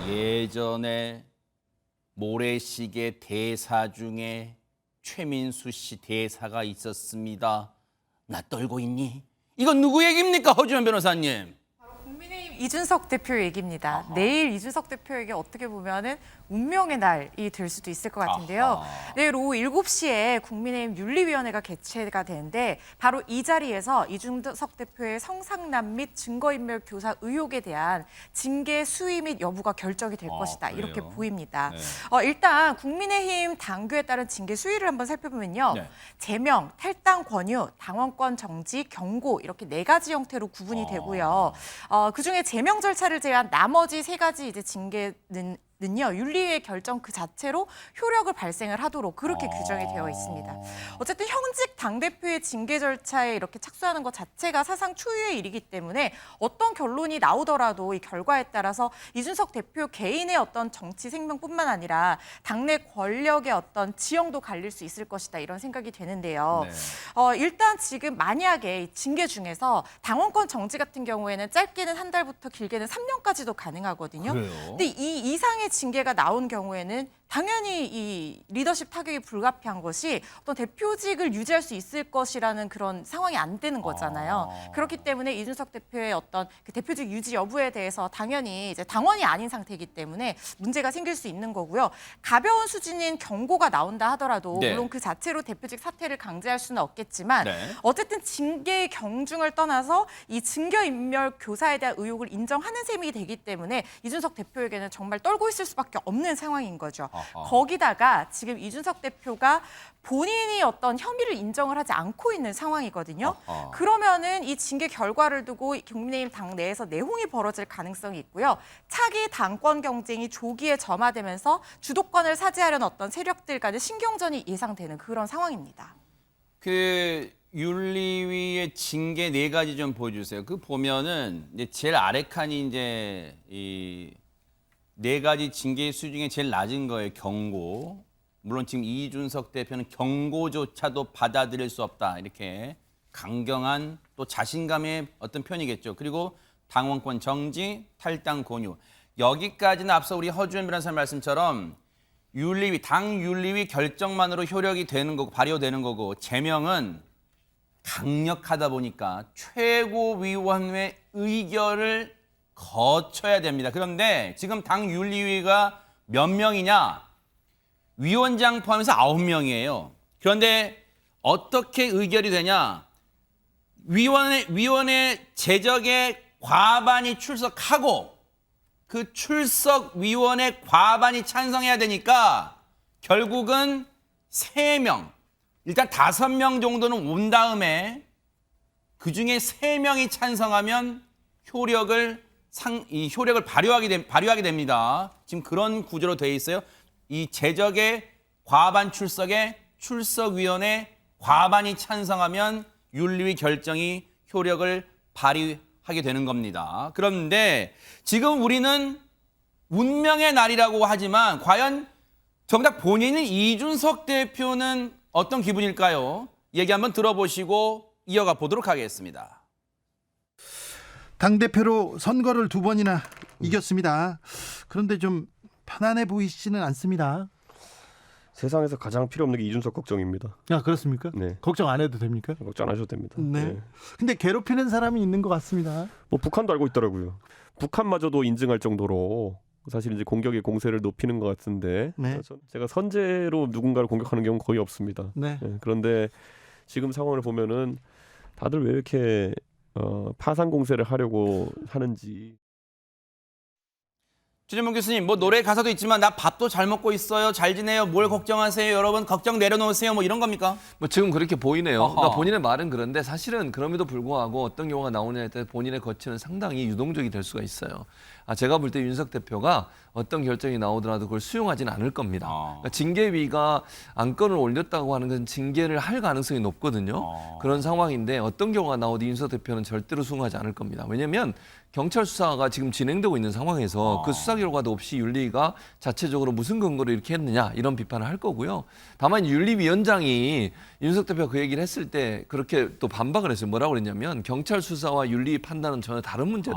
예전에 모래시계 대사 중에 최민수 씨 대사가 있었습니다. 나 떨고 있니? 이건 누구 얘기입니까, 허주현 변호사님? 국민의힘 이준석 대표 얘기입니다. 아하. 내일 이준석 대표에게 어떻게 보면은 운명의 날이 될 수도 있을 것 같은데요. 아하. 내일 오후 7시에 국민의힘 윤리위원회가 개최가 되는데 바로 이 자리에서 이준석 대표의 성상남 및 증거인멸 교사 의혹에 대한 징계 수위 및 여부가 결정이 될 것이다. 그래요? 이렇게 보입니다. 네. 일단 국민의힘 당규에 따른 징계 수위를 한번 살펴보면요. 네. 제명, 탈당 권유, 당원권 정지, 경고 이렇게 4가지 형태로 구분이 되고요. 그중에 제명 절차를 제외한 나머지 3가지 이제 징계는 윤리위의 결정 그 자체로 효력을 발생을 하도록 그렇게 규정이 되어 있습니다. 어쨌든 현직 당대표의 징계 절차에 이렇게 착수하는 것 자체가 사상 초유의 일이기 때문에 어떤 결론이 나오더라도 이 결과에 따라서 이준석 대표 개인의 어떤 정치 생명뿐만 아니라 당내 권력의 어떤 지형도 갈릴 수 있을 것이다 이런 생각이 되는데요. 네. 일단 지금 만약에 이 징계 중에서 당원권 정지 같은 경우에는 짧게는 한 달부터 길게는 3년까지도 가능하거든요. 그래요? 근데 이 이상의 징계가 나온 경우에는 당연히 이 리더십 타격이 불가피한 것이 어떤 대표직을 유지할 수 있을 것이라는 그런 상황이 안 되는 거잖아요. 그렇기 때문에 이준석 대표의 어떤 그 대표직 유지 여부에 대해서 당연히 이제 당원이 아닌 상태이기 때문에 문제가 생길 수 있는 거고요. 가벼운 수준인 경고가 나온다 하더라도 네. 물론 그 자체로 대표직 사퇴를 강제할 수는 없겠지만 네. 어쨌든 징계의 경중을 떠나서 이 증거인멸 교사에 대한 의혹을 인정하는 셈이 되기 때문에 이준석 대표에게는 정말 떨고 있을 수밖에 없는 상황인 거죠. 아하. 거기다가 지금 이준석 대표가 본인이 어떤 혐의를 인정을 하지 않고 있는 상황이거든요. 아하. 그러면은 이 징계 결과를 두고 국민의힘 당 내에서 내홍이 벌어질 가능성이 있고요. 차기 당권 경쟁이 조기에 점화되면서 주도권을 차지하려는 어떤 세력들 간의 신경전이 예상되는 그런 상황입니다. 그 윤리위의 징계 4가지 좀 보여주세요. 그 보면은 이제 제일 아래 칸이 이제 이 4가지 징계 수 중에 제일 낮은 거예요. 경고. 물론 지금 이준석 대표는 경고조차도 받아들일 수 없다. 이렇게 강경한 또 자신감의 어떤 표현이겠죠. 그리고 당원권 정지, 탈당 권유. 여기까지는 앞서 우리 허주현 변호사 말씀처럼 윤리위, 당 윤리위 결정만으로 효력이 되는 거고 발효되는 거고 제명은 강력하다 보니까 최고위원회 의결을 거쳐야 됩니다. 그런데 지금 당 윤리위가 몇 명이냐? 위원장 포함해서 9명이에요. 그런데 어떻게 의결이 되냐? 위원회 제적에 과반이 출석하고 그 출석위원회 과반이 찬성해야 되니까 결국은 3명, 일단 5명 정도는 온 다음에 그중에 3명이 찬성하면 효력을 발휘하게 됩니다. 지금 그런 구조로 되어 있어요. 이 제적의 과반 출석에 출석위원회 과반이 찬성하면 윤리위 결정이 효력을 발휘하게 되는 겁니다. 그런데 지금 우리는 운명의 날이라고 하지만 과연 정작 본인인 이준석 대표는 어떤 기분일까요? 얘기 한번 들어보시고 이어가 보도록 하겠습니다. 당대표로 선거를 2번이나 이겼습니다. 그런데 좀 편안해 보이시지는 않습니다. 세상에서 가장 필요 없는 게 이준석 걱정입니다. 아, 그렇습니까? 네. 걱정 안 해도 됩니까? 걱정 안 하셔도 됩니다. 네. 근데 괴롭히는 사람이 있는 것 같습니다. 뭐 북한도 알고 있더라고요. 북한마저도 인증할 정도로 사실 이제 공격의 공세를 높이는 것 같은데 네. 제가 선제로 누군가를 공격하는 경우는 거의 없습니다. 네. 그런데 지금 상황을 보면은 다들 왜 이렇게 파상 공세를 하려고 하는지. 주진문 교수님, 뭐 노래 가사도 있지만 나 밥도 잘 먹고 있어요, 잘 지내요, 뭘 걱정하세요, 여러분 걱정 내려놓으세요, 뭐 이런 겁니까? 뭐 지금 그렇게 보이네요. 어허. 그러니까 본인의 말은 그런데 사실은 그럼에도 불구하고 어떤 경우가 나오냐에 따라 본인의 거치는 상당히 유동적이 될 수가 있어요. 제가 볼 때 윤석 대표가 어떤 결정이 나오더라도 그걸 수용하지는 않을 겁니다. 그러니까 징계위가 안건을 올렸다고 하는 건 징계를 할 가능성이 높거든요. 그런 상황인데 어떤 경우가 나오도 윤석 대표는 절대로 수용하지 않을 겁니다. 왜냐하면 경찰 수사가 지금 진행되고 있는 상황에서 그 수사 결과도 없이 윤리위가 자체적으로 무슨 근거로 이렇게 했느냐 이런 비판을 할 거고요. 다만 윤리위원장이 윤석 대표가 그 얘기를 했을 때 그렇게 또 반박을 했어요. 뭐라고 그랬냐면 경찰 수사와 윤리위 판단은 전혀 다른 문제다.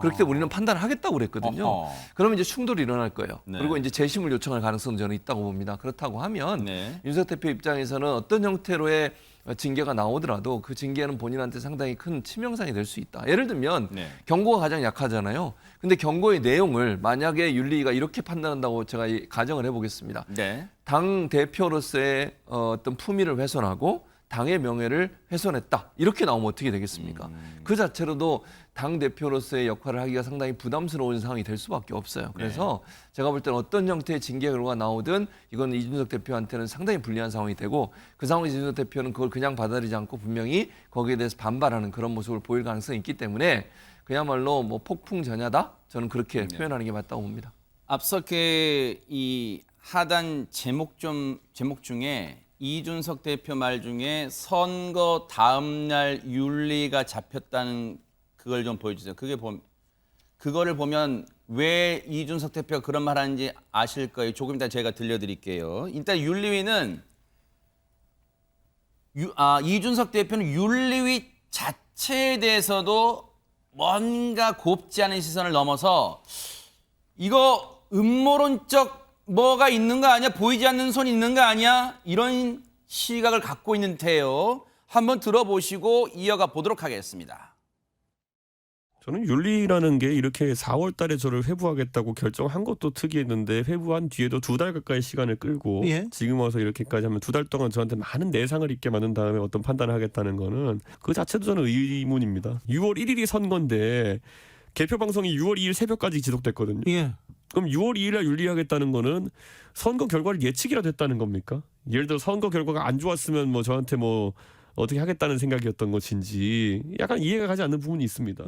그렇기 때문에 우리는 판단을 하겠다고 그랬거든요. 그러면 이제 충돌이 일어날 거예요. 네. 그리고 이제 재심을 요청할 가능성은 저는 있다고 봅니다. 그렇다고 하면 네. 윤석 대표 입장에서는 어떤 형태로의 징계가 나오더라도 그 징계는 본인한테 상당히 큰 치명상이 될 수 있다. 예를 들면 네. 경고가 가장 약하잖아요. 근데 경고의 내용을 만약에 윤리위가 이렇게 판단한다고 제가 가정을 해보겠습니다. 네. 당 대표로서의 어떤 품위를 훼손하고 당의 명예를 훼손했다. 이렇게 나오면 어떻게 되겠습니까? 그 자체로도 당 대표로서의 역할을 하기가 상당히 부담스러운 상황이 될 수밖에 없어요. 그래서 제가 볼 때는 어떤 형태의 징계 결과가 나오든 이건 이준석 대표한테는 상당히 불리한 상황이 되고 그 상황에서 이준석 대표는 그걸 그냥 받아들이지 않고 분명히 거기에 대해서 반발하는 그런 모습을 보일 가능성이 있기 때문에 그야말로 뭐 폭풍전야다? 저는 그렇게 표현하는 게 맞다고 봅니다. 앞서 이 하단 제목 중에 이준석 대표 말 중에 선거 다음 날 윤리가 잡혔다는 그걸 좀 보여주세요. 그거를 보면 왜 이준석 대표가 그런 말 하는지 아실 거예요. 조금 이따 제가 들려드릴게요. 일단 윤리위는 이준석 대표는 윤리위 자체에 대해서도 뭔가 곱지 않은 시선을 넘어서 이거 음모론적 뭐가 있는 거 아니야? 보이지 않는 손이 있는 거 아니야? 이런 시각을 갖고 있는 듯해요. 한번 들어보시고 이어가 보도록 하겠습니다. 저는 윤리라는 게 이렇게 4월 달에 저를 회부하겠다고 결정한 것도 특이했는데 회부한 뒤에도 2달 가까이 시간을 끌고 예. 지금 와서 이렇게까지 하면 2달 동안 저한테 많은 내상을 입게 만든 다음에 어떤 판단을 하겠다는 거는 그 자체도 저는 의문입니다. 6월 1일이 선거인데 개표 방송이 6월 2일 새벽까지 지속됐거든요. 예. 그럼 6월 2일 날 윤리하겠다는 거는 선거 결과를 예측이라도 했다는 겁니까? 예를 들어 선거 결과가 안 좋았으면 뭐 저한테 뭐 어떻게 하겠다는 생각이었던 것인지 약간 이해가 가지 않는 부분이 있습니다.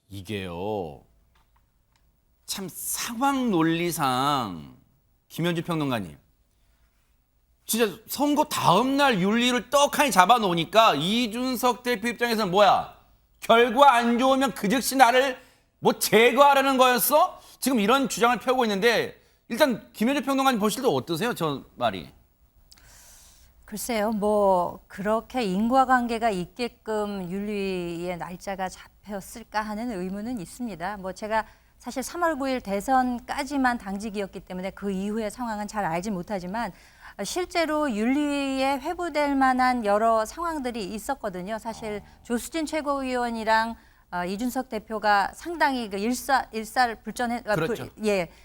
이게요. 참 상황 논리상 김현주 평론가님. 진짜 선거 다음 날 윤리를 떡하니 잡아놓으니까 이준석 대표 입장에서는 뭐야? 결과 안 좋으면 그 즉시 나를 뭐 제거하라는 거였어? 지금 이런 주장을 펴고 있는데 일단 김현주 평론가님 보실 때 어떠세요? 저 말이. 글쎄요, 뭐 그렇게 인과관계가 있게끔 윤리의 날짜가 잡혔을까 하는 의문은 있습니다. 뭐 제가 사실 3월 9일 대선까지만 당직이었기 때문에 그 이후의 상황은 잘 알지 못하지만 실제로 윤리에 회부될 만한 여러 상황들이 있었거든요. 사실 조수진 최고위원이랑 이준석 대표가 상당히 그 그렇죠.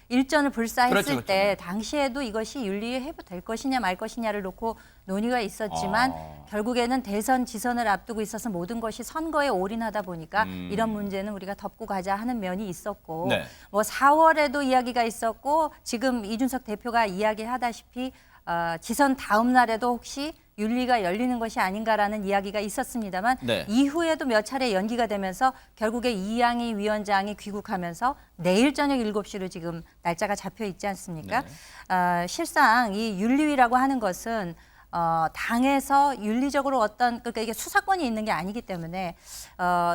일전을 불사했을 그렇죠. 때 당시에도 이것이 윤리에 회부될 것이냐 말 것이냐를 놓고 논의가 있었지만 결국에는 대선 지선을 앞두고 있어서 모든 것이 선거에 올인하다 보니까 이런 문제는 우리가 덮고 가자 하는 면이 있었고 네. 뭐 4월에도 이야기가 있었고 지금 이준석 대표가 이야기하다시피 지선 다음 날에도 혹시 윤리가 열리는 것이 아닌가라는 이야기가 있었습니다만 네. 이후에도 몇 차례 연기가 되면서 결국에 이양희 위원장이 귀국하면서 내일 저녁 7시로 지금 날짜가 잡혀 있지 않습니까? 네. 실상 이 윤리위라고 하는 것은 당에서 윤리적으로 그러니까 이게 수사권이 있는 게 아니기 때문에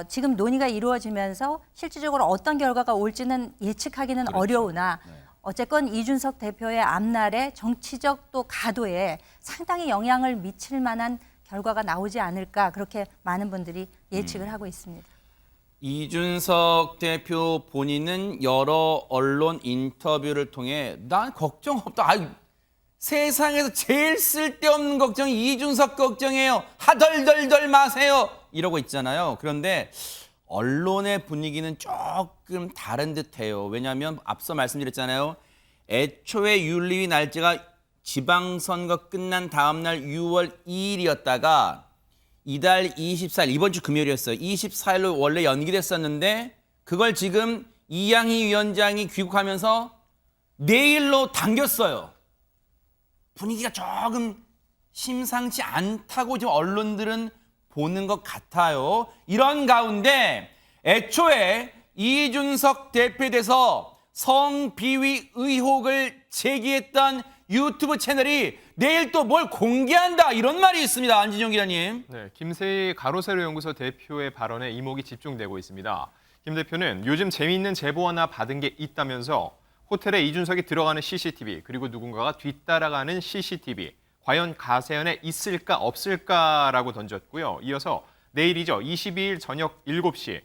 지금 논의가 이루어지면서 실질적으로 어떤 결과가 올지는 예측하기는 그렇죠. 어려우나 어쨌건 이준석 대표의 앞날에 정치적 또 가도에 상당히 영향을 미칠 만한 결과가 나오지 않을까 그렇게 많은 분들이 예측을 하고 있습니다. 이준석 대표 본인은 여러 언론 인터뷰를 통해 난 걱정 없다. 세상에서 제일 쓸데없는 걱정이 이준석 걱정이에요. 하덜덜덜 마세요. 이러고 있잖아요. 그런데 언론의 분위기는 조금 다른 듯해요. 왜냐하면 앞서 말씀드렸잖아요. 애초에 윤리위 날짜가 지방선거 끝난 다음 날 6월 2일이었다가 이달 24일, 이번 주 금요일이었어요. 24일로 원래 연기됐었는데 그걸 지금 이양희 위원장이 귀국하면서 내일로 당겼어요. 분위기가 조금 심상치 않다고 지금 언론들은 보는 것 같아요. 이런 가운데 애초에 이준석 대표에 대해서 성비위 의혹을 제기했던 유튜브 채널이 내일 또 뭘 공개한다 이런 말이 있습니다. 안진영 기자님. 네, 김세희 가로세로 연구소 대표의 발언에 이목이 집중되고 있습니다. 김 대표는 요즘 재미있는 제보 하나 받은 게 있다면서 호텔에 이준석이 들어가는 CCTV 그리고 누군가가 뒤따라가는 CCTV 과연 가세현에 있을까 없을까라고 던졌고요. 이어서 내일이죠. 22일 저녁 7시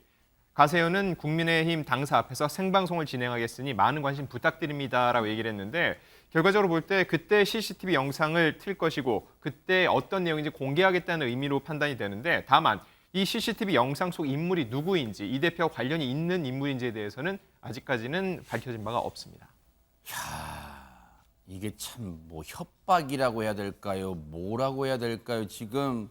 가세현은 국민의힘 당사 앞에서 생방송을 진행하겠으니 많은 관심 부탁드립니다라고 얘기를 했는데 결과적으로 볼 때 그때 CCTV 영상을 틀 것이고 그때 어떤 내용인지 공개하겠다는 의미로 판단이 되는데 다만 이 CCTV 영상 속 인물이 누구인지 이 대표와 관련이 있는 인물인지에 대해서는 아직까지는 밝혀진 바가 없습니다. 이게 참 뭐 협박이라고 해야 될까요? 뭐라고 해야 될까요? 지금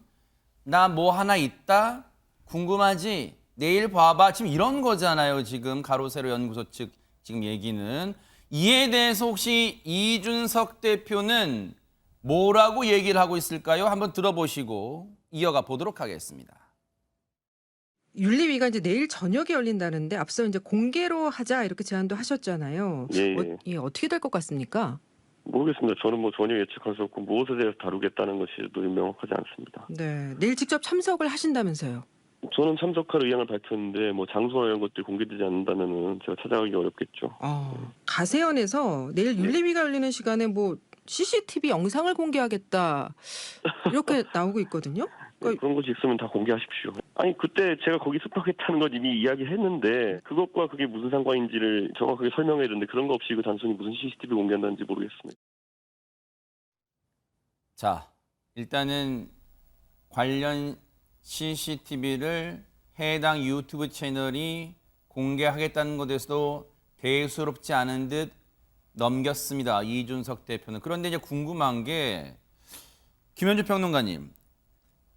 나 뭐 하나 있다? 궁금하지? 내일 봐봐. 지금 이런 거잖아요. 지금 가로세로 연구소 측 지금 얘기는. 이에 대해서 혹시 이준석 대표는 뭐라고 얘기를 하고 있을까요? 한번 들어보시고 이어가 보도록 하겠습니다. 윤리위가 이제 내일 저녁에 열린다는데 앞서 이제 공개로 하자 이렇게 제안도 하셨잖아요. 예. 예, 어떻게 될 것 같습니까? 모르겠습니다. 저는 뭐 전혀 예측할 수 없고 무엇에 대해서 다루겠다는 것이 명확하지 않습니다. 네, 내일 직접 참석을 하신다면서요. 저는 참석할 의향을 밝혔는데 뭐 장소나 이런 것들이 공개되지 않는다면은 제가 찾아가기 어렵겠죠. 가세연에서 내일 윤리위가 열리는 시간에 뭐 CCTV 영상을 공개하겠다 이렇게 나오고 있거든요. 네, 그런 것이 있으면 다 공개하십시오. 아니 그때 제가 거기 습박했다는 건 이미 이야기했는데 그것과 그게 무슨 상관인지를 정확하게 설명해야 되는데 그런 거 없이 그 단순히 무슨 CCTV 공개한다는지 모르겠습니다. 자, 일단은 관련 CCTV를 해당 유튜브 채널이 공개하겠다는 것에서도 대수롭지 않은 듯 넘겼습니다. 이준석 대표는. 그런데 이제 궁금한 게 김현주 평론가님,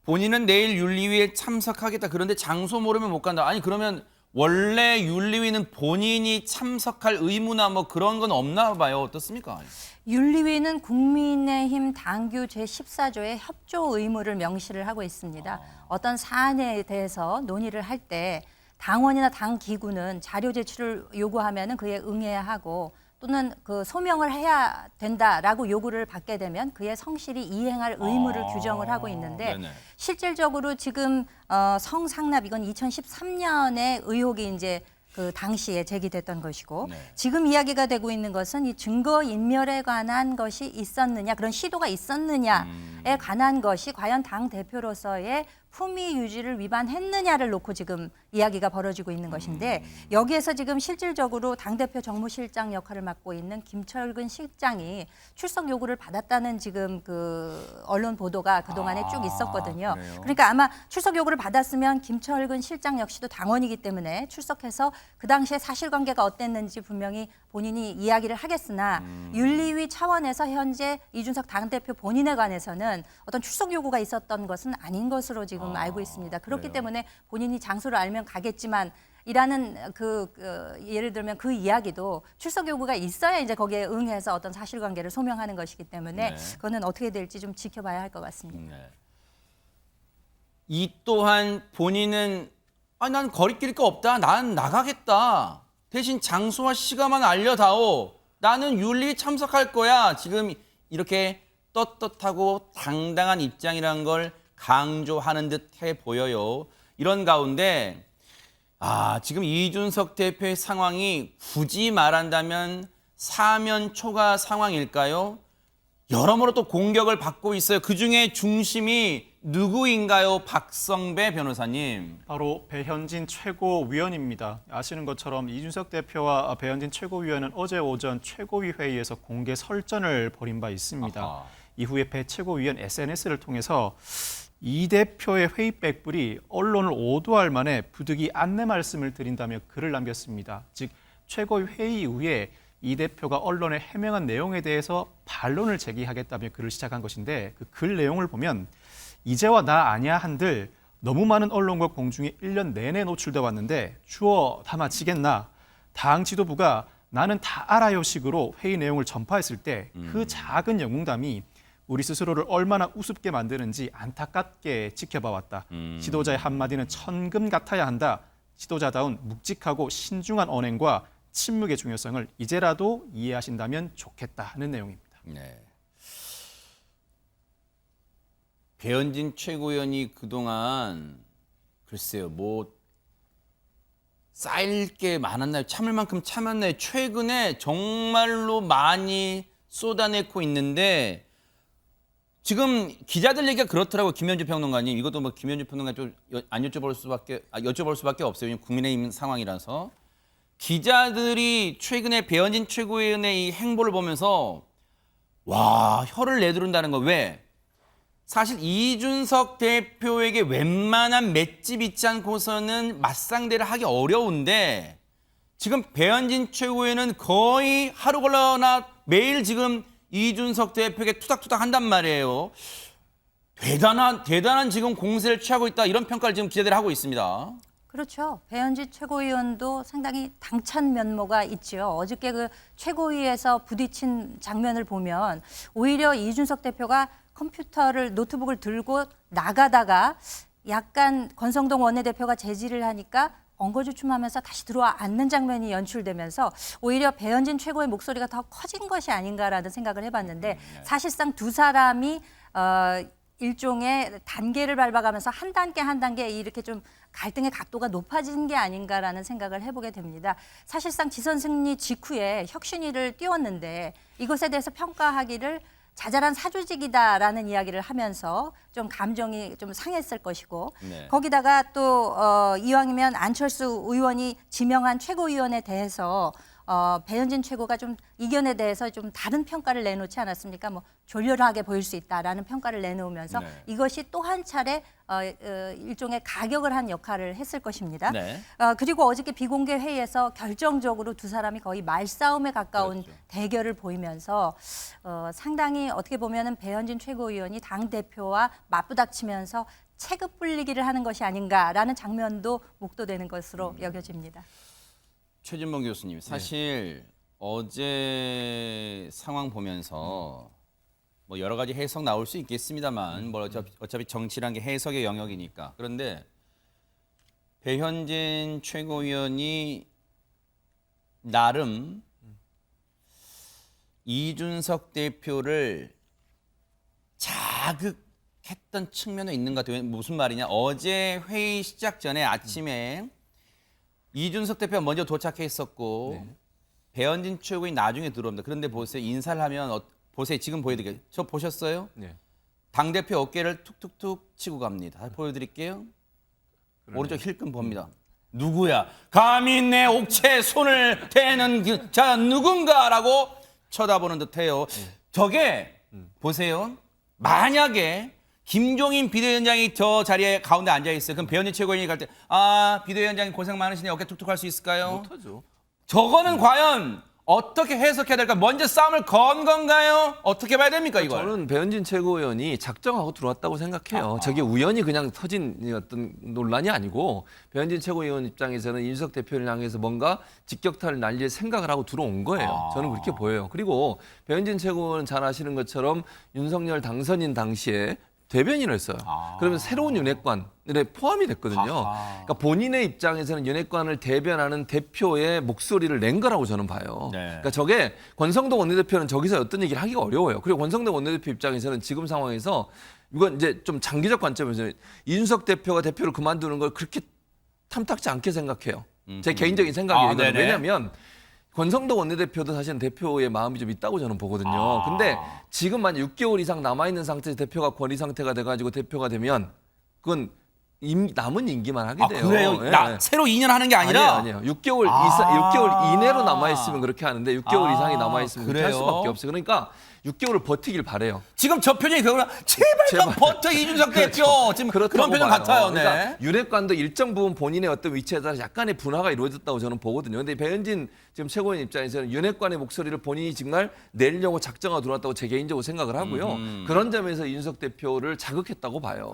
본인은 내일 윤리위에 참석하겠다. 그런데 장소 모르면 못 간다. 아니 그러면 원래 윤리위는 본인이 참석할 의무나 뭐 그런 건 없나 봐요. 어떻습니까? 윤리위는 국민의힘 당규 제14조의 협조 의무를 명시를 하고 있습니다. 어떤 사안에 대해서 논의를 할 때 당원이나 당 기구는 자료 제출을 요구하면 그에 응해야 하고 또는 그 소명을 해야 된다라고 요구를 받게 되면 그에 성실히 이행할 의무를 규정을 하고 있는데 네네. 실질적으로 지금 성상납 이건 2013년에 의혹이 이제 그 당시에 제기됐던 것이고 네. 지금 이야기가 되고 있는 것은 이 증거 인멸에 관한 것이 있었느냐 그런 시도가 있었느냐에 관한 것이 과연 당 대표로서의 품위 유지를 위반했느냐를 놓고 지금 이야기가 벌어지고 있는 것인데 여기에서 지금 실질적으로 당대표 정무실장 역할을 맡고 있는 김철근 실장이 출석 요구를 받았다는 지금 그 언론 보도가 그동안에 쭉 있었거든요. 그래요? 그러니까 아마 출석 요구를 받았으면 김철근 실장 역시도 당원이기 때문에 출석해서 그 당시에 사실관계가 어땠는지 분명히 본인이 이야기를 하겠으나 윤리위 차원에서 현재 이준석 당대표 본인에 관해서는 어떤 출석 요구가 있었던 것은 아닌 것으로 지금 알고 있습니다. 그렇기 그래요? 때문에 본인이 장소를 알면 가겠지만 이라는 예를 들면 그 이야기도 출석 요구가 있어야 이제 거기에 응해서 어떤 사실관계를 소명하는 것이기 때문에 네. 그거는 어떻게 될지 좀 지켜봐야 할 것 같습니다. 네. 이 또한 본인은 난 거리낄 거 없다. 난 나가겠다. 대신 장소와 시간만 알려다오. 나는 윤리위 참석할 거야. 지금 이렇게 떳떳하고 당당한 입장이라는 걸 강조하는 듯해 보여요. 이런 가운데 지금 이준석 대표의 상황이 굳이 말한다면 사면 초과 상황일까요? 여러모로 또 공격을 받고 있어요. 그중에 중심이 누구인가요? 박성배 변호사님. 바로 배현진 최고위원입니다. 아시는 것처럼 이준석 대표와 배현진 최고위원은 어제 오전 최고위 회의에서 공개 설전을 벌인 바 있습니다. 아하. 이후에 배 최고위원 SNS를 통해서 이 대표의 회의 백불이 언론을 오도할 만해 부득이 안내 말씀을 드린다며 글을 남겼습니다. 즉 최고위 회의 이후에 이 대표가 언론에 해명한 내용에 대해서 반론을 제기하겠다며 글을 시작한 것인데 그 글 내용을 보면 이제와 나 아냐 한들 너무 많은 언론과 공중에 1년 내내 노출돼 왔는데 주워 담아치겠나. 당 지도부가 나는 다 알아요 식으로 회의 내용을 전파했을 때 그 작은 영웅담이 우리 스스로를 얼마나 우습게 만드는지 안타깝게 지켜봐왔다. 지도자의 한마디는 천금 같아야 한다. 지도자다운 묵직하고 신중한 언행과 침묵의 중요성을 이제라도 이해하신다면 좋겠다 하는 내용입니다. 네. 배현진 최고위원이 그동안 글쎄요, 뭐 쌓일 게 많았나요? 참을 만큼 참았나요? 최근에 정말로 많이 쏟아내고 있는데 지금 기자들 얘기가 그렇더라고요. 김현주 평론가님. 이것도 뭐 김현주 평론가 안 여쭤볼 수밖에 없어요. 국민의힘 상황이라서. 기자들이 최근에 배현진 최고위원의 이 행보를 보면서 와, 혀를 내두른다는 거. 왜? 사실 이준석 대표에게 웬만한 맷집 있지 않고서는 맞상대를 하기 어려운데 지금 배현진 최고위원은 거의 하루 걸러나 매일 지금 이준석 대표에게 투닥투닥 한단 말이에요. 대단한 지금 공세를 취하고 있다. 이런 평가를 지금 기자들이 하고 있습니다. 그렇죠. 배현진 최고위원도 상당히 당찬 면모가 있죠. 어저께 그 최고위에서 부딪힌 장면을 보면 오히려 이준석 대표가 컴퓨터를 노트북을 들고 나가다가 약간 권성동 원내대표가 제지를 하니까 엉거주춤하면서 다시 들어와 앉는 장면이 연출되면서 오히려 배현진 최고의 목소리가 더 커진 것이 아닌가라는 생각을 해봤는데 사실상 두 사람이 일종의 단계를 밟아가면서 한 단계 한 단계 이렇게 좀 갈등의 각도가 높아진 게 아닌가라는 생각을 해보게 됩니다. 사실상 지선 승리 직후에 혁신위를 띄웠는데 이것에 대해서 평가하기를 자잘한 사조직이다라는 이야기를 하면서 좀 감정이 좀 상했을 것이고 네. 거기다가 또 이왕이면 안철수 의원이 지명한 최고위원에 대해서 배현진 최고가 좀 이견에 대해서 좀 다른 평가를 내놓지 않았습니까? 뭐 졸렬하게 보일 수 있다라는 평가를 내놓으면서 네. 이것이 또 한 차례 일종의 가격을 한 역할을 했을 것입니다. 네. 그리고 어저께 비공개 회의에서 결정적으로 두 사람이 거의 말싸움에 가까운 그렇죠. 대결을 보이면서 상당히 어떻게 보면은 배현진 최고위원이 당 대표와 맞부닥치면서 체급 불리기를 하는 것이 아닌가라는 장면도 목도되는 것으로 여겨집니다. 최진봉 교수님, 사실 어제 상황 보면서 뭐 여러 가지 해석 나올 수 있겠습니다만 뭐 어차피 정치란 게 해석의 영역이니까. 그런데 배현진 최고위원이 나름 이준석 대표를 자극했던 측면이 있는 것 같아요. 무슨 말이냐? 어제 회의 시작 전에 아침에 이준석 대표가 먼저 도착했었고 배현진 최고위원이 나중에 들어옵니다. 그런데 보세요. 인사를 하면 보세요. 지금 보여드릴게요. 저 보셨어요? 네. 당대표 어깨를 툭툭툭 치고 갑니다. 다시 보여드릴게요. 오른쪽 힐끔 봅니다. 누구야? 감히 내 옥체에 손을 대는 자 누군가라고 쳐다보는 듯해요. 저게 보세요. 만약에 김종인 비대위원장이 저 자리에 가운데 앉아 있어요. 그럼 배현진 최고위원이 갈 때 비대위원장님 고생 많으시네. 어깨 툭툭 할 수 있을까요? 못하죠. 저거는 과연 어떻게 해석해야 될까? 먼저 싸움을 건 건가요? 어떻게 봐야 됩니까, 이걸? 저는 배현진 최고위원이 작정하고 들어왔다고 생각해요. 저게 우연히 그냥 터진 어떤 논란이 아니고 배현진 최고위원 입장에서는 이준석 대표를 향해서 뭔가 직격탄을 날릴 생각을 하고 들어온 거예요. 저는 그렇게 보여요. 그리고 배현진 최고위원은 잘 아시는 것처럼 윤석열 당선인 당시에 대변인을 했어요. 그러면 새로운 윤핵관에 포함이 됐거든요. 그러니까 본인의 입장에서는 윤핵관을 대변하는 대표의 목소리를 낸 거라고 저는 봐요. 네. 그러니까 저게 권성동 원내대표는 저기서 어떤 얘기를 하기가 어려워요. 그리고 권성동 원내대표 입장에서는 지금 상황에서 이건 이제 좀 장기적 관점에서 이준석 대표가 대표를 그만두는 걸 그렇게 탐탁지 않게 생각해요. 제 개인적인 생각이에요. 네네. 왜냐하면 권성동 원내대표도 사실은 대표의 마음이 좀 있다고 저는 보거든요. 근데 지금 만약 6개월 이상 남아있는 상태에서 대표가 권위 상태가 돼가지고 대표가 되면 그건 남은 임기만 하게 돼요. 그래요? 예. 새로 2년 하는 게 아니라? 아니에요. 6개월 6개월 이내로 남아있으면 그렇게 하는데 6개월 이상이 남아있으면 그렇게 할 그래요? 수밖에 없어요. 그러니까 6개월을 버티길 바래요. 지금 저 표정이 그거나 제발 좀 버텨 이준석 대표. 지금 그런 그렇다고 표정 봐요. 같아요. 네. 그러니까 윤핵관도 일정 부분 본인의 어떤 위치에 따라 약간의 분화가 이루어졌다고 저는 보거든요. 근데 배현진 지금 최고위원 입장에서는 윤핵관의 목소리를 본인이 정말 내려고 작정하고 들어왔다고 제 개인적으로 생각을 하고요. 그런 점에서 이준석 대표를 자극했다고 봐요.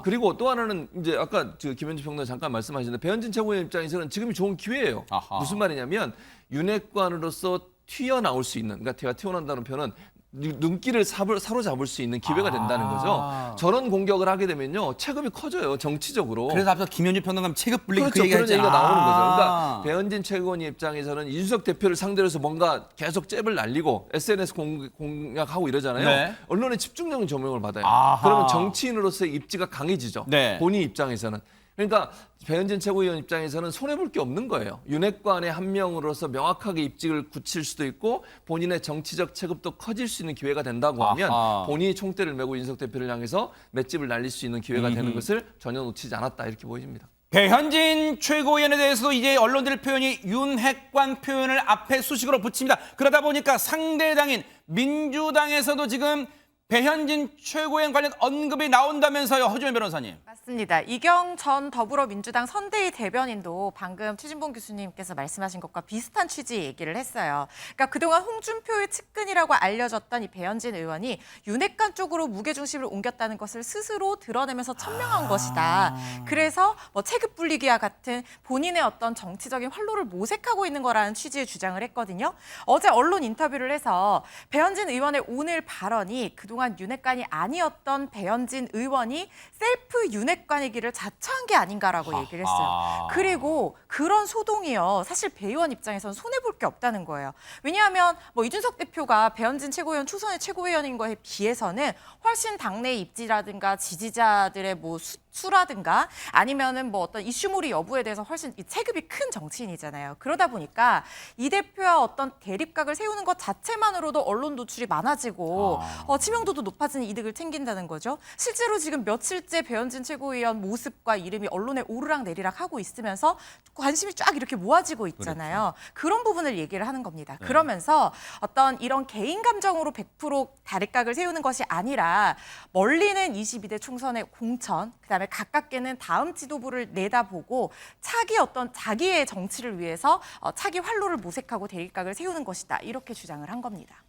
그리고 또 하나는 이제 아까 김현주 평론가 잠깐 말씀하셨는데 배현진 최고위원 입장에서는 지금이 좋은 기회예요. 무슨 말이냐면 윤핵관으로서 튀어나올 수 있는, 그러니까 제가 튀어나온다는 표현은 눈길을 사로잡을 수 있는 기회가 된다는 거죠. 저런 공격을 하게 되면요 체급이 커져요 정치적으로. 그래서 앞서 김현주 평론가님 체급 불리기 그렇죠. 그 그런 얘기했죠. 얘기가 나오는 거죠. 그러니까 배현진 최고위원 입장에서는 이준석 대표를 상대로 해서 뭔가 계속 잽을 날리고 SNS 공략하고 이러잖아요. 네. 언론의 집중적인 조명을 받아요. 아하. 그러면 정치인으로서의 입지가 강해지죠. 네. 본인 입장에서는. 그러니까 배현진 최고위원 입장에서는 손해볼 게 없는 거예요. 윤핵관의 한 명으로서 명확하게 입지를 굳힐 수도 있고 본인의 정치적 체급도 커질 수 있는 기회가 된다고 하면 아하. 본인이 총대를 메고 이준석 대표를 향해서 맷집을 날릴 수 있는 기회가 되는 것을 전혀 놓치지 않았다 이렇게 보여집니다. 배현진 최고위원에 대해서도 이제 언론들의 표현이 윤핵관 표현을 앞에 수식으로 붙입니다. 그러다 보니까 상대 당인 민주당에서도 지금 배현진 최고위원 관련 언급이 나온다면서요, 허주연 변호사님. 맞습니다. 이경 전 더불어민주당 선대위 대변인도 방금 최진봉 교수님께서 말씀하신 것과 비슷한 취지의 얘기를 했어요. 그러니까 그동안 홍준표의 측근이라고 알려졌던 이 배현진 의원이 윤핵관 쪽으로 무게중심을 옮겼다는 것을 스스로 드러내면서 천명한 것이다. 그래서 뭐 체급 분리기와 같은 본인의 어떤 정치적인 활로를 모색하고 있는 거라는 취지의 주장을 했거든요. 어제 언론 인터뷰를 해서 배현진 의원의 오늘 발언이 그동안 윤핵관이 아니었던 배현진 의원이 셀프 윤핵관이기를 자처한 게 아닌가라고 얘기를 했어요. 그리고 그런 소동이요. 사실 배 의원 입장에서는 손해볼 게 없다는 거예요. 왜냐하면 뭐 이준석 대표가 배현진 최고위원 초선의 최고위원인 거에 비해서는 훨씬 당내 입지라든가 지지자들의 뭐 수라든가 아니면은 뭐 어떤 이슈몰이 여부에 대해서 훨씬 이 체급이 큰 정치인이잖아요. 그러다 보니까 이 대표와 어떤 대립각을 세우는 것 자체만으로도 언론 노출이 많아지고知名도도 높아지는 이득을 챙긴다는 거죠. 실제로 지금 며칠째 배현진 최고위원 모습과 이름이 언론에 오르락내리락 하고 있으면서 관심이 쫙 이렇게 모아지고 있잖아요. 그런 부분을 얘기를 하는 겁니다. 그러면서 어떤 이런 개인 감정으로 100% 다립각을 세우는 것이 아니라 멀리는 22대 총선의 공천, 그다음에 가깝게는 다음 지도부를 내다보고 차기 어떤 자기의 정치를 위해서 차기 활로를 모색하고 대립각을 세우는 것이다. 이렇게 주장을 한 겁니다.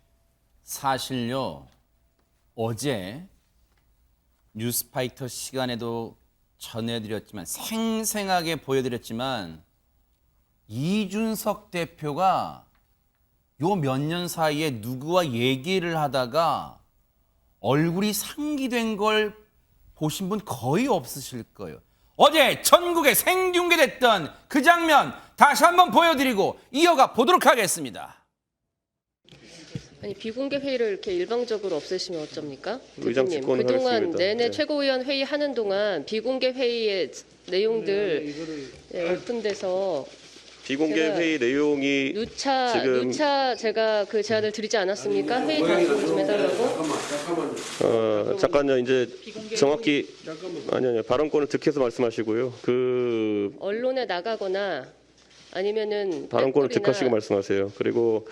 사실요, 어제 뉴스파이터 시간에도 전해드렸지만 생생하게 보여드렸지만 이준석 대표가 요 몇 년 사이에 누구와 얘기를 하다가 얼굴이 상기된 걸 보신 분 거의 없으실 거예요. 어제 전국에 생중계됐던 그 장면 다시 한번 보여드리고 이어가 보도록 하겠습니다. 아니 비공개 회의를 이렇게 일방적으로 없애시면 어쩝니까? 의장 대표님, 직권을 그동안 하겠습니다. 내내 네. 최고위원 회의 하는 동안 비공개 회의의 내용들 오픈돼서 비공개 제가 회의 내용이 누차 제가 그 제안을 드리지 않았습니까? 회의 단속 좀 해달라고. 잠깐요. 이제 정확히 아니요 발언권을 득해서 말씀하시고요. 그 언론에 나가거나 아니면은 발언권을 댓글이나 득하시고 말씀하세요. 그리고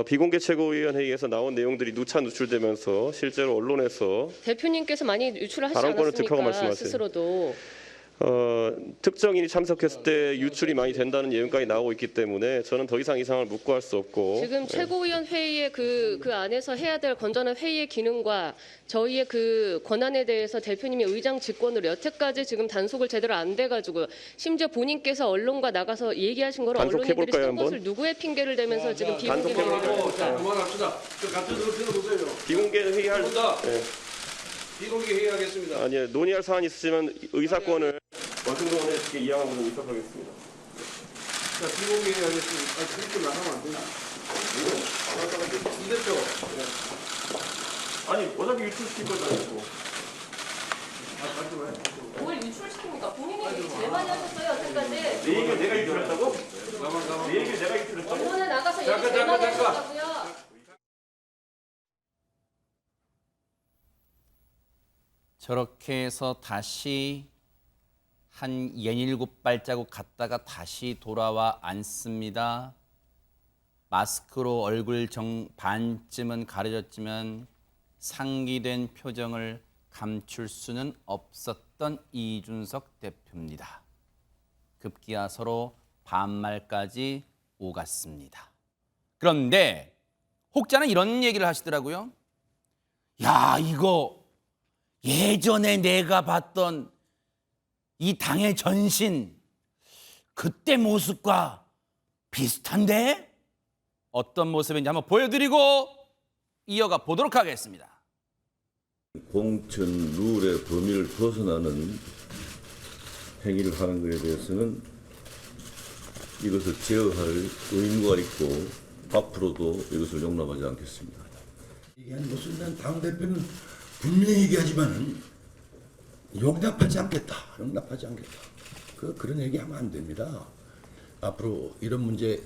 비공개 최고위원 회의에서 나온 내용들이 누차 누출되면서 실제로 언론에서 대표님께서 많이 유출을 하시지 발언권을 득하고 않았습니까? 말씀하세요. 스스로도. 특정인이 참석했을 때 유출이 많이 된다는 내용까지 나오고 있기 때문에 저는 더 이상 이 상황을 묵고할 수 없고 지금 최고위원 회의의 그 안에서 해야 될 건전한 회의의 기능과 저희의 그 권한에 대해서 대표님이 의장 직권으로 여태까지 지금 단속을 제대로 안 돼가지고 심지어 본인께서 언론과 나가서 얘기하신 거를 언론인들이 단속해볼까요, 쓴 한번? 것을 누구의 핑계를 대면서 지금 비공개 단속해볼까요? 회의를 비공개 회의할 비공개 회의하겠습니다. 아니요 논의할 사안이 있으시면 의사권을 원승동원에 이양하고 의사하겠습니다. 자, 비공개 회의하겠습니다. 그렇게 나가면 안 되나? 이 대표. 아니 어차피 유출시킬 거잖아요. 뭘 유출시킵니까? 본인이 얘기 제일 많이 하셨어요 여태까지. 내 얘기를 내가 유출했다고? 내 얘기를 내가 유출했다고? 언론에 나가서 얘기 제일 많이 하셨다고요. 저렇게 해서 다시 한 67발자국 갔다가 다시 돌아와 앉습니다. 마스크로 얼굴 반쯤은 가려졌지만 상기된 표정을 감출 수는 없었던 이준석 대표입니다. 급기야 서로 반말까지 오갔습니다. 그런데 혹자는 이런 얘기를 하시더라고요. 야, 이거 예전에 내가 봤던 이 당의 전신 그때 모습과 비슷한데? 어떤 모습인지 한번 보여드리고 이어가 보도록 하겠습니다. 공천 룰의 범위를 벗어나는 행위를 하는 것에 대해서는 이것을 제어할 의무가 있고 앞으로도 이것을 용납하지 않겠습니다. 얘기하는 것은 난 당대표는 분명히 얘기하지만은 용납하지 않겠다. 그런 얘기하면 안 됩니다. 앞으로 이런 문제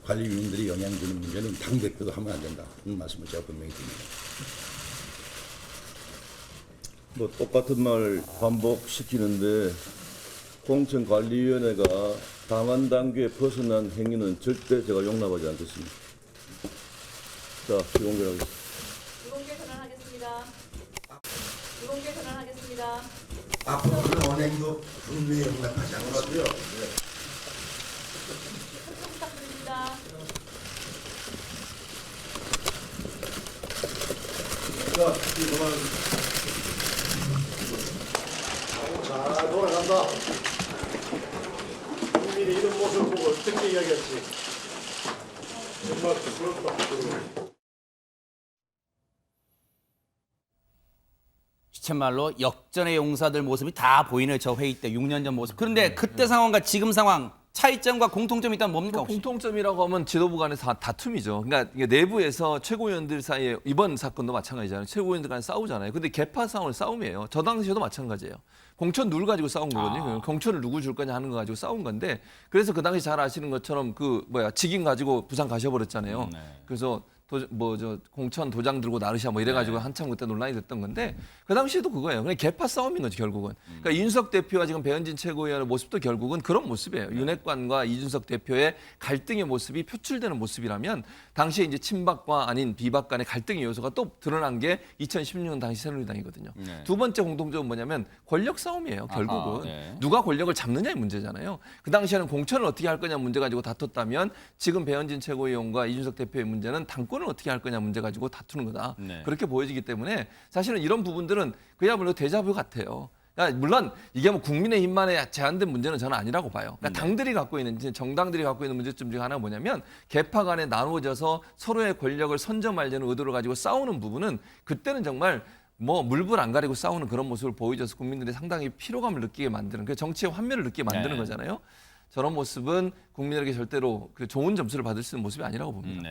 관리위원들이 영향 주는 문제는 당대표도 하면 안 된다. 이 말씀을 제가 분명히 드립니다. 뭐 똑같은 말 반복시키는데 공천관리위원회가 당한 단계에 벗어난 행위는 절대 제가 용납하지 않겠습니다. 자, 비공개하겠습니다. 비공개 전환하겠습니다. 비공개 전환하겠습니다. 앞으로 그런 언행도 분명히 용납하지 않겠고요. 부탁드립니다. 자, 돌아간다. 국민이 이런 모습을 보고 어떻게 이야기할지 정말 부끄럽다. 시쳇말로 역전의 용사들 모습이 다 보이는 저 회의 때 6년 전 모습. 그런데 그때 상황과 지금 상황 차이점과 공통점이 있다면 뭡니까? 혹시? 공통점이라고 하면 지도부 간의 다툼이죠. 그러니까 이게 내부에서 최고위원들 사이에 이번 사건도 마찬가지잖아요. 최고위원들 간에 싸우잖아요. 근데 개파 싸움이에요. 저 당시에도 마찬가지예요. 공천 룰 가지고 싸운 거거든요. 공천을 누구 줄 거냐 하는 거 가지고 싸운 건데 그래서 그 당시 잘 아시는 것처럼 직인 가지고 부산 가셔버렸잖아요. 그래서 공천 도장 들고 나르샤 이래가지고 한참 그때 논란이 됐던 건데 그 당시에도 그거예요. 그냥 개파 싸움인 거죠 결국은. 그러니까 이준석 대표와 지금 배현진 최고위원의 모습도 결국은 그런 모습이에요. 윤핵관과 이준석 대표의 갈등의 모습이 표출되는 모습이라면 당시에 이제 친박과 아닌 비박 간의 갈등의 요소가 또 드러난 게 2016년 당시 새누리당이거든요. 두 번째 공통점은 뭐냐면 권력 싸움이에요. 결국은 누가 권력을 잡느냐의 문제잖아요. 그 당시에는 공천을 어떻게 할 거냐 문제 가지고 다퉜다면 지금 배현진 최고위원과 이준석 대표의 문제는 당권 을 어떻게 할 거냐 문제 가지고 다투는 거다. 그렇게 보여지기 때문에 사실은 이런 부분들은 그야말로 데자뷰 같아요. 그러니까 물론 이게 뭐 국민의힘만에 제한된 문제는 저는 아니라고 봐요. 그러니까 당들이 갖고 있는 정당들이 갖고 있는 문제점 중에 하나가 뭐냐면 개파 간에 나누어져서 서로의 권력을 선점하려는 의도를 가지고 싸우는 부분은 그때는 정말 물불 안 가리고 싸우는 그런 모습을 보여줘서 국민들이 상당히 피로감을 느끼게 만드는 그 정치의 환멸을 느끼게 만드는 거잖아요. 저런 모습은 국민에게 절대로 좋은 점수를 받을 수 있는 모습이 아니라고 봅니다.